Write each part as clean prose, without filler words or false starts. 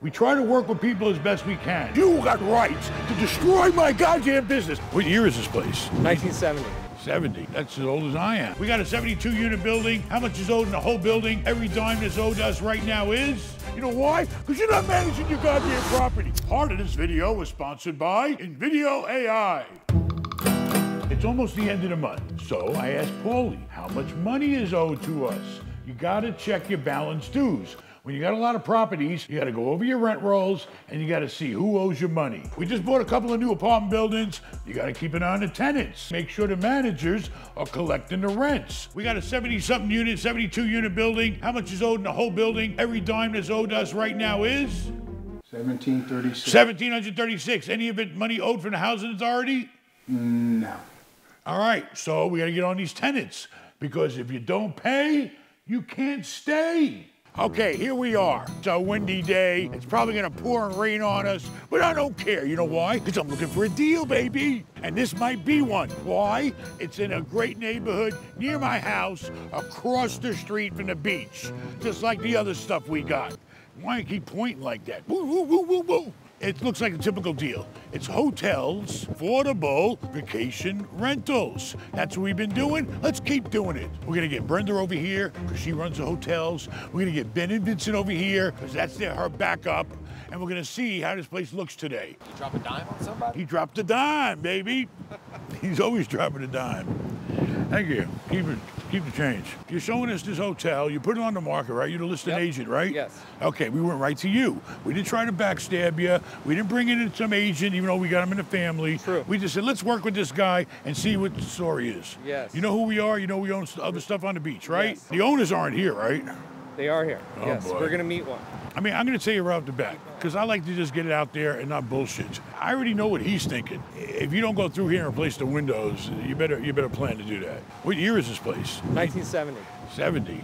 We try to work with people as best we can. You got rights to destroy my goddamn business. What year is this place? 1970. 70. That's as old as I am. We got a 72-unit building. How much is owed in the whole building? Every dime that's owed us right now is... You know why? Because you're not managing your goddamn property. Part of this video was sponsored by InVideo AI. It's almost the end of the month, so I asked Paulie how much money is owed to us. You gotta check your balance dues. When you got a lot of properties, you gotta go over your rent rolls and you gotta see who owes you money. We just bought a couple of new apartment buildings. You gotta keep an eye on the tenants. Make sure the managers are collecting the rents. We got a 70-something unit, 72-unit building. How much is owed in the whole building? Every dime that's owed us right now is? 1736. 1736. Any of it money owed from the housing authority? No. All right, so we gotta get on these tenants because if you don't pay, you can't stay. Okay, here we are. It's a windy day. It's probably gonna pour and rain on us, but I don't care. You know why? Because I'm looking for a deal, baby. And this might be one. Why? It's in a great neighborhood near my house, across the street from the beach. Just like the other stuff we got. Why you keep pointing like that? Woo, woo, woo, woo, woo. It looks like a typical deal. It's hotels, affordable vacation rentals. That's what we've been doing. Let's keep doing it. We're gonna get Brenda over here, because she runs the hotels. We're gonna get Ben and Vincent over here, because that's her backup. And we're gonna see how this place looks today. You drop a dime on somebody? He dropped a dime, baby. He's always dropping a dime. Thank you. Keep the change. You're showing us this hotel. You put it on the market, right? You're the listing agent, right? Yes. Okay, we went right to you. We didn't try to backstab you. We didn't bring in some agent, even though we got him in the family. True. We just said, let's work with this guy and see what the story is. Yes. You know who we are? You know we own other stuff on the beach, right? Yes. The owners aren't here, right? They are here. Oh, yes, boy. we're gonna meet one. I mean, I'm gonna tell you right off the bat, because I like to just get it out there and not bullshit. I already know what he's thinking. If you don't go through here and replace the windows, you better plan to do that. What year is this place? 1970. 70.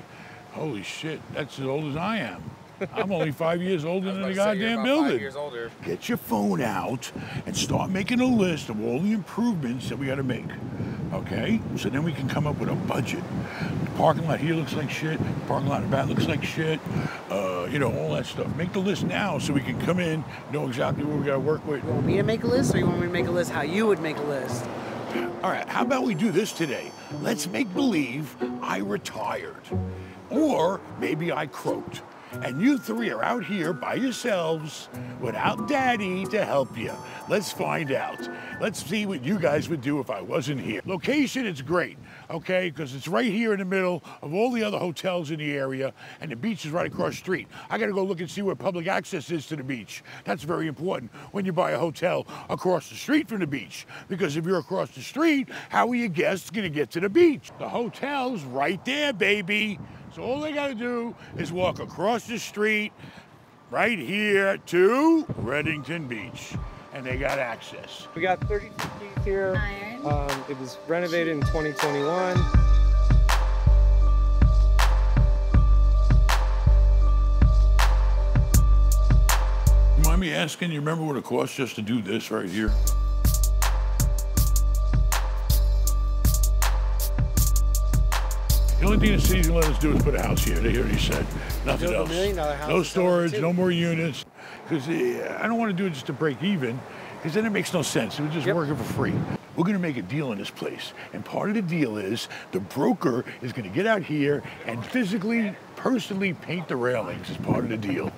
Holy shit, that's as old as I am. I'm only 5 years older than the You're goddamn about building. 5 years older. Get your phone out and start making a list of all the improvements that we gotta make. Okay? So then we can come up with a budget. The parking lot here looks like shit. The parking lot in the back looks like shit. You know, all that stuff. Make the list now so we can come in, know exactly what we gotta work with. You want me to make a list, or you want me to make a list how you would make a list? All right, how about we do this today? Let's make believe I retired. Or maybe I croaked. And you three are out here by yourselves without Daddy to help you. Let's find out. Let's see what you guys would do if I wasn't here. Location, it's great, okay? Because it's right here in the middle of all the other hotels in the area, and the beach is right across the street. I gotta go look and see where public access is to the beach. That's very important when you buy a hotel across the street from the beach. Because if you're across the street, how are your guests gonna get to the beach? The hotel's right there, baby. So all they gotta do is walk across the street right here to Reddington Beach, and they got access. We got 32 keys here. Iron. It was renovated in 2021. Mind me asking, you remember what it cost just to do this right here? The only thing the city's gonna let us do is put a house here. They already said nothing else. $1 million house No is storage, too. no more units. Because I don't want to do it just to break even, because then it makes no sense. We're just working for free. We're gonna make a deal in this place. And part of the deal is the broker is gonna get out here and physically, personally paint the railings as part of the deal.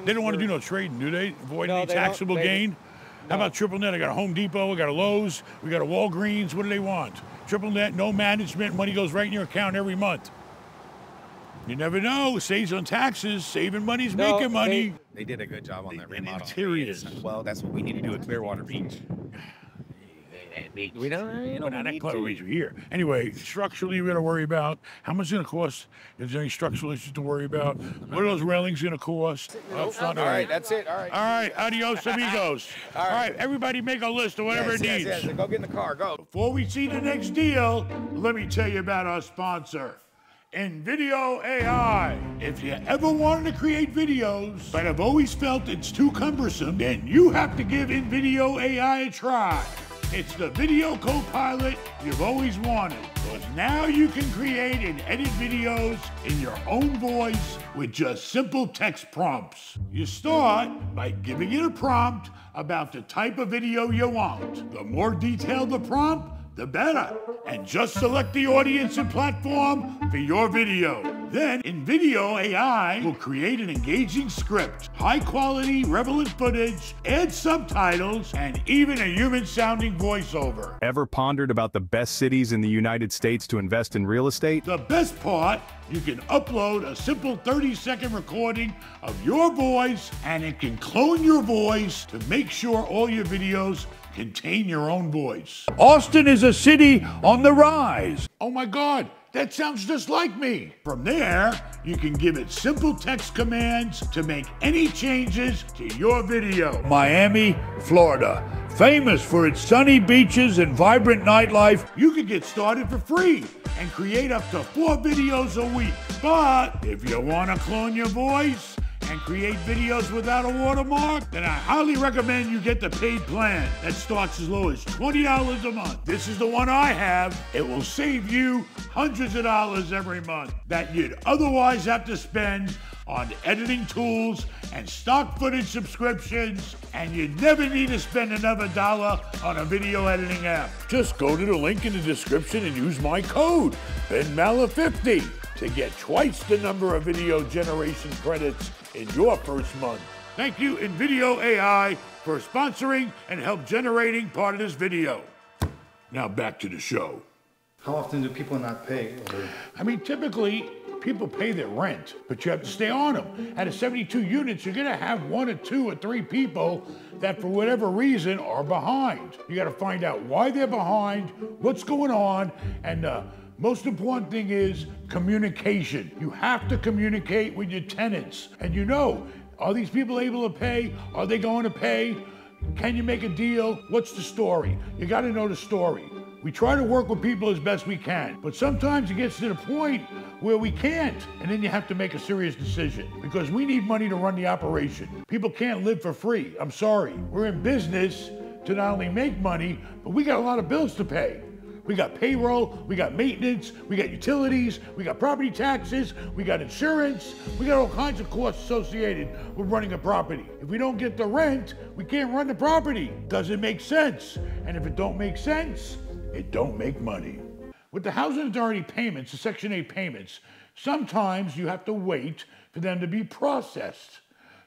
They don't want to do no trading, do they? Avoid No, any they don't. taxable gain? How No. about triple net? I got a Home Depot, I got a Lowe's, we got a Walgreens. What do they want? Triple net, no management, money goes right in your account every month. You never know, it saves on taxes, saving money's No, making money. They did a good job on that And remodel. interiors. Well, that's what we need to do at Clearwater Beach. We don't Well, now that need Clearwater to. Beach are here. Anyway, structurally, we got to worry about how much it's going to cost. Is there any structural issues to worry about? What are those railings going to cost? Oh, it's not All right, right. that's it. All right. All right, adios amigos. All right, everybody make a list of whatever it needs. Yes, go get in the car. Go. Before we see the next deal, let me tell you about our sponsor, InVideo AI. If you ever wanted to create videos, but have always felt it's too cumbersome, then you have to give InVideo AI a try. It's the video co-pilot you've always wanted. Because now you can create and edit videos in your own voice with just simple text prompts. You start by giving it a prompt about the type of video you want. The more detailed the prompt, the better. And just select the audience and platform for your video. Then, InVideo AI will create an engaging script, high quality, relevant footage, add subtitles, and even a human-sounding voiceover. Ever pondered about the best cities in the United States to invest in real estate? The best part, you can upload a simple 30-second recording of your voice, and it can clone your voice to make sure all your videos contain your own voice. Austin is a city on the rise. Oh my God, that sounds just like me. From there, you can give it simple text commands to make any changes to your video. Miami, Florida, famous for its sunny beaches and vibrant nightlife. You can get started for free and create up to 4 videos a week. But if you want to clone your voice and create videos without a watermark, then I highly recommend you get the paid plan that starts as low as $20 a month. This is the one I have. It will save you hundreds of dollars every month that you'd otherwise have to spend on editing tools and stock footage subscriptions, and you never need to spend another dollar on a video editing app. Just go to the link in the description and use my code, BenMallah50, to get twice the number of video generation credits in your first month. Thank you, InVideo AI, for sponsoring and help generating part of this video. Now back to the show. How often do people not pay? I mean, typically, people pay their rent, but you have to stay on them. Out of 72 units, you're gonna have 1 or 2 or 3 people that for whatever reason are behind. You gotta find out why they're behind, what's going on, and most important thing is communication. You have to communicate with your tenants. And you know, are these people able to pay? Are they going to pay? Can you make a deal? What's the story? You gotta know the story. We try to work with people as best we can, but sometimes it gets to the point where we can't, and then you have to make a serious decision because we need money to run the operation. People can't live for free. I'm sorry. We're in business to not only make money, but we got a lot of bills to pay. We got payroll, we got maintenance, we got utilities, we got property taxes, we got insurance, we got all kinds of costs associated with running a property. If we don't get the rent, we can't run the property. Does it make sense? And if it don't make sense, it don't make money. With the housing authority payments, the Section 8 payments, sometimes you have to wait for them to be processed.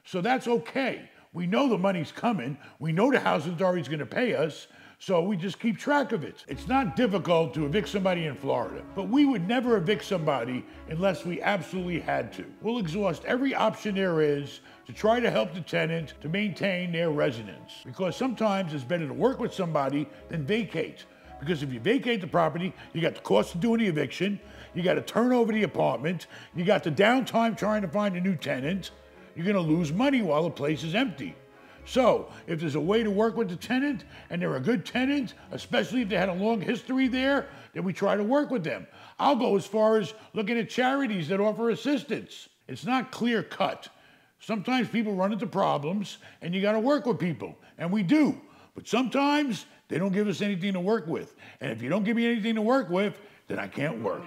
So that's okay. We know the money's coming. We know the housing authority's gonna pay us. So we just keep track of it. It's not difficult to evict somebody in Florida, but we would never evict somebody unless we absolutely had to. We'll exhaust every option there is to try to help the tenant to maintain their residence. Because sometimes it's better to work with somebody than vacate. Because if you vacate the property, you got the cost of doing the eviction, you got to turn over the apartment, you got the downtime trying to find a new tenant, you're gonna lose money while the place is empty. So, if there's a way to work with the tenant, and they're a good tenant, especially if they had a long history there, then we try to work with them. I'll go as far as looking at charities that offer assistance. It's not clear cut. Sometimes people run into problems, and you gotta work with people, and we do. But sometimes, they don't give us anything to work with. And if you don't give me anything to work with, then I can't work.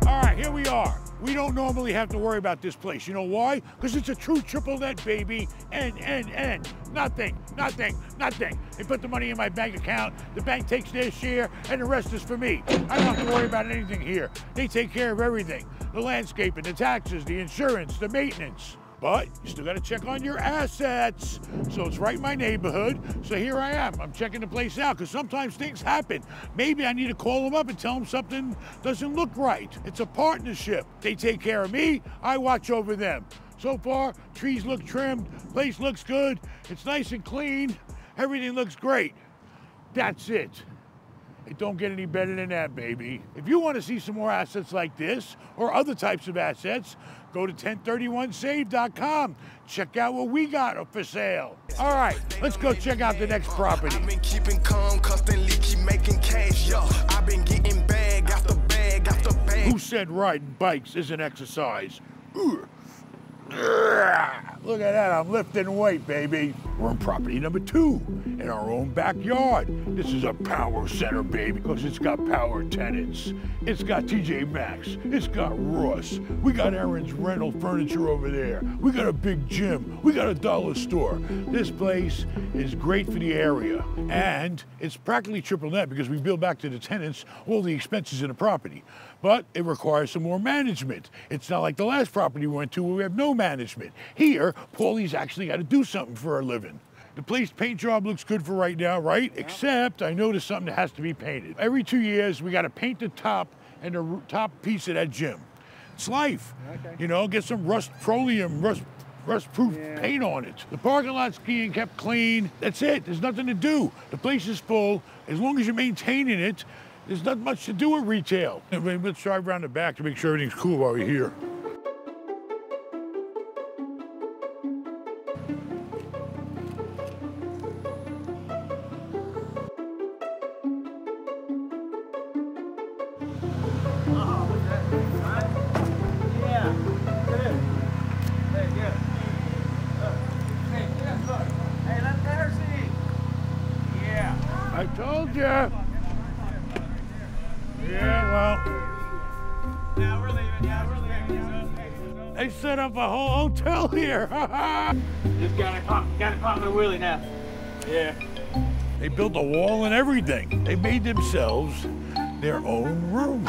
All right, here we are. We don't normally have to worry about this place. You know why? Because it's a true triple net, baby. N. Nothing. They put the money in my bank account, the bank takes their share, and the rest is for me. I don't have to worry about anything here. They take care of everything. The landscaping, the taxes, the insurance, the maintenance. But you still gotta check on your assets. So it's right in my neighborhood. So here I am, I'm checking the place out because sometimes things happen. Maybe I need to call them up and tell them something doesn't look right. It's a partnership. They take care of me, I watch over them. So far, trees look trimmed, place looks good, it's nice and clean, everything looks great. That's it. It don't get any better than that, baby. If you want to see some more assets like this or other types of assets, go to 1031save.com. Check out what we got for sale. All right, let's go check out the next property. I've been keeping calm, constantly keep making cash, yo. I've been getting bag after bag after bag. Who said riding bikes isn't exercise? Ugh. Look at that, I'm lifting weight, baby. We're on property number 2 in our own backyard. This is a power center, baby, because it's got power tenants. It's got TJ Maxx, it's got Ross. We got Aaron's Rental Furniture over there. We got a big gym, we got a dollar store. This place is great for the area. And it's practically triple net because we bill back to the tenants all the expenses in the property. But it requires some more management. It's not like the last property we went to where we have no management. Here, Paulie's actually got to do something for a living. The place paint job looks good for right now, right? Yeah. Except I noticed something that has to be painted. Every 2 years, we got to paint the top and the top piece of that gym. It's life. Okay. You know, get some rust-proof paint on it. The parking lot's being kept clean. That's it. There's nothing to do. The place is full. As long as you're maintaining it, there's not much to do with retail. Let's drive around the back to make sure everything's cool while we're here. I told you. Yeah, well. Yeah, we're leaving. They set up a whole hotel here. Just gotta call the wheelie now. Yeah. They built a wall and everything. They made themselves their own room.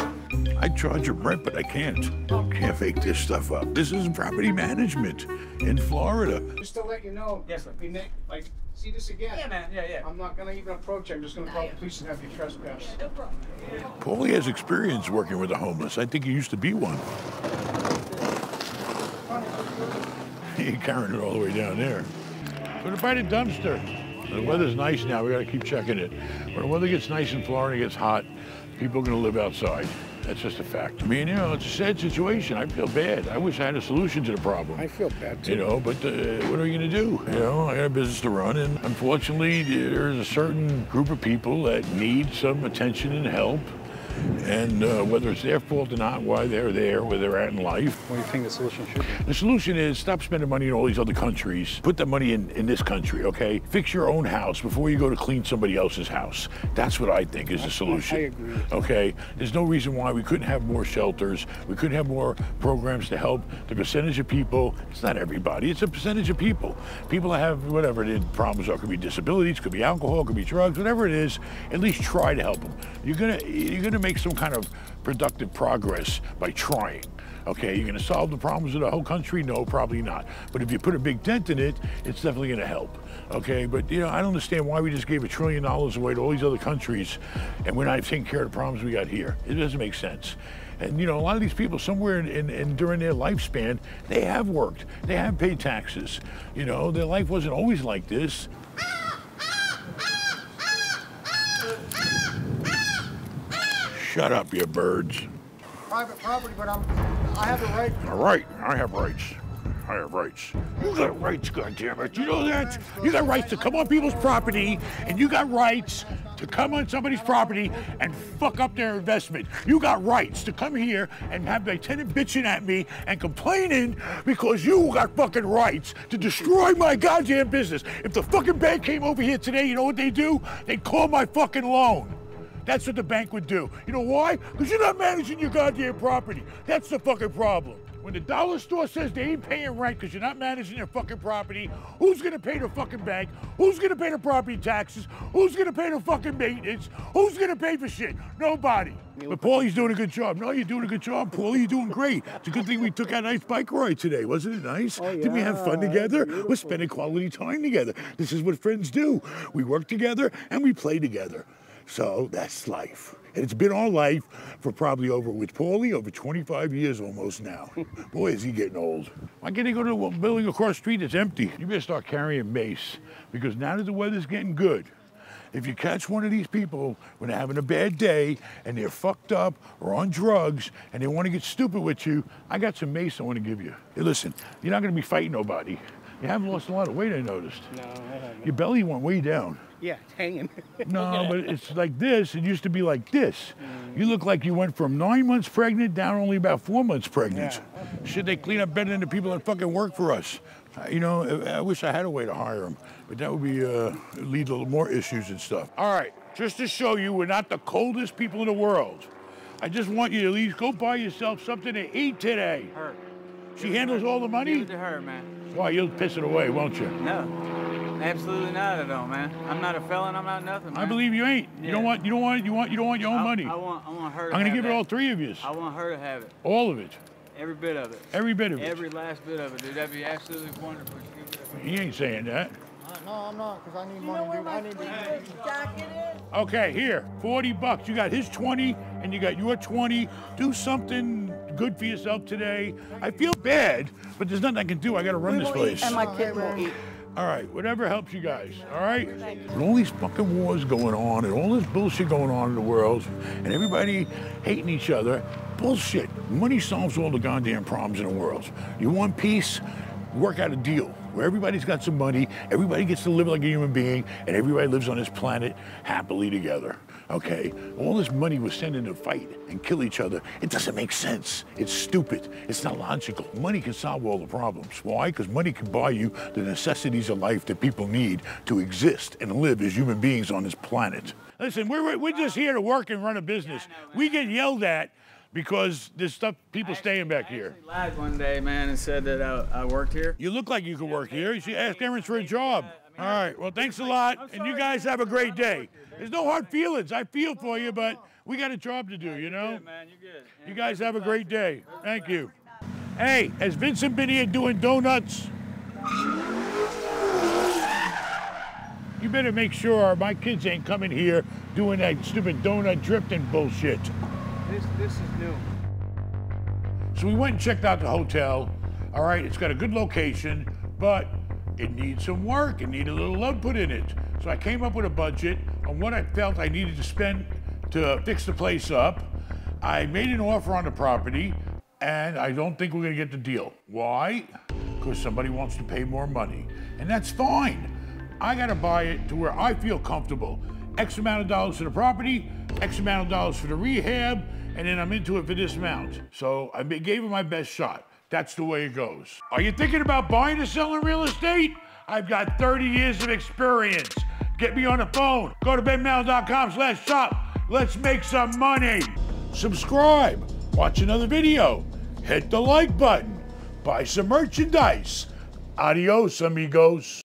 I'd charge a rent, but I can't. Can't fake this stuff up. This is property management in Florida. Just to let you know, yes, we make, like, see this again? Yeah, man, yeah. I'm not gonna even approach you. I'm just gonna call the police and have you trespass. No problem. Paulie has experience working with the homeless. I think he used to be one. He carried it all the way down there. Put it by the dumpster. The weather's nice now. We gotta keep checking it. When the weather gets nice in Florida, it gets hot, people are gonna live outside. That's just a fact. I mean, you know, it's a sad situation. I feel bad. I wish I had a solution to the problem. I feel bad too. You know, but what are you gonna do? You know, I got a business to run, and unfortunately, there's a certain group of people that need some attention and help. And whether it's their fault or not, why they're there, where they're at in life. What do you think the solution should be? The solution is stop spending money in all these other countries. Put the money in this country, okay? Fix your own house before you go to clean somebody else's house. That's what I think is the solution. I agree. Okay? There's no reason why we couldn't have more shelters. We couldn't have more programs to help the percentage of people. It's not everybody. It's a percentage of people. People that have whatever the problems are. Could be disabilities, could be alcohol, could be drugs, whatever it is. At least try to help them. You're gonna make some kind of productive progress by trying. Okay, you're gonna solve the problems of the whole country? No, probably not. But if you put a big dent in it, it's definitely gonna help. Okay, but you know, I don't understand why we just gave $1 trillion away to all these other countries and we're not taking care of the problems we got here. It doesn't make sense. And you know, a lot of these people somewhere during their lifespan, they have worked, they have paid taxes. You know, their life wasn't always like this. Shut up, you birds. Private property, but I have the right. All right, I have rights. I have rights. You got rights, goddammit. You know that? You got rights to come on people's property, and you got rights to come on somebody's property and fuck up their investment. You got rights to come here and have my tenant bitching at me and complaining because you got fucking rights to destroy my goddamn business. If the fucking bank came over here today, you know what they do? They'd call my fucking loan. That's what the bank would do. You know why? Because you're not managing your goddamn property. That's the fucking problem. When the dollar store says they ain't paying rent because you're not managing their fucking property, who's gonna pay the fucking bank? Who's gonna pay the property taxes? Who's gonna pay the fucking maintenance? Who's gonna pay for shit? Nobody. But Paulie's doing a good job. No, you're doing a good job, Paulie. You're doing great. It's a good thing we took a nice bike ride today. Wasn't it nice? Oh, yeah. Didn't we have fun together? We're spending quality time together. This is what friends do. We work together and we play together. So that's life. And it's been our life for probably with Paulie, over 25 years almost now. Boy, is he getting old. Why can't he go to a building across the street that's empty? You better start carrying mace, because now that the weather's getting good, if you catch one of these people when they're having a bad day and they're fucked up or on drugs and they want to get stupid with you, I got some mace I want to give you. Hey, listen, you're not going to be fighting nobody. You haven't lost a lot of weight, I noticed. No, I haven't. Your belly went way down. Yeah, it's hanging. No, but it's like this. It used to be like this. You look like you went from 9 months pregnant down only about 4 months pregnant. Should they clean up better than the people that fucking work for us? You know, I wish I had a way to hire them, but that would be lead to more issues and stuff. All right, just to show you we're not the coldest people in the world. I just want you to at least go buy yourself something to eat today. Her. She handles all the money? Give it to her, man. Why, you'll piss it away, won't you? No, absolutely not. I don't, man. I'm not a felon. I'm not nothing, man. I believe you ain't. You don't want your own money. I want her. I'm gonna give it all three of you. I want her to have it. All of it. Every bit of it. Every bit of it. Every last bit of it, dude. That'd be absolutely wonderful. He ain't saying that. No, I'm not, because I need money, dude. I need to. Okay, here, 40 bucks. You got his 20 and you got your 20. Do something good for yourself today. I feel bad, but there's nothing I can do. I gotta run this place. And my kid will eat. All right, whatever helps you guys, all right? With all these fucking wars going on and all this bullshit going on in the world and everybody hating each other, bullshit. Money solves all the goddamn problems in the world. You want peace? Work out a deal where everybody's got some money, everybody gets to live like a human being, and everybody lives on this planet happily together. Okay, all this money was sent in to fight and kill each other. It doesn't make sense. It's stupid. It's not logical. Money can solve all the problems. Why? Because money can buy you the necessities of life that people need to exist and live as human beings on this planet. Listen, we're just here to work and run a business. We get yelled at because there's stuff, people staying back here. I lied one day, man, and said that I worked here. You look like you could work here. You should ask Aaron for a job. All right, well, thanks a lot, and you guys have a great day. There's no hard feelings. I feel for you, but we got a job to do, you know? Man, you're good. You guys have a great day. Thank you. Hey, has Vincent been here doing donuts? You better make sure my kids ain't coming here doing that stupid donut drifting bullshit. This is new. So we went and checked out the hotel. All right, it's got a good location, but it needs some work. It needed a little love put in it. So I came up with a budget on what I felt I needed to spend to fix the place up. I made an offer on the property, and I don't think we're gonna get the deal. Why? Because somebody wants to pay more money, and that's fine. I gotta buy it to where I feel comfortable. X amount of dollars for the property, X amount of dollars for the rehab, and then I'm into it for this amount. So I gave it my best shot. That's the way it goes. Are you thinking about buying or selling real estate? I've got 30 years of experience. Get me on the phone. Go to benmallah.com/shop. Let's make some money. Subscribe, watch another video, hit the like button, buy some merchandise. Adios, amigos.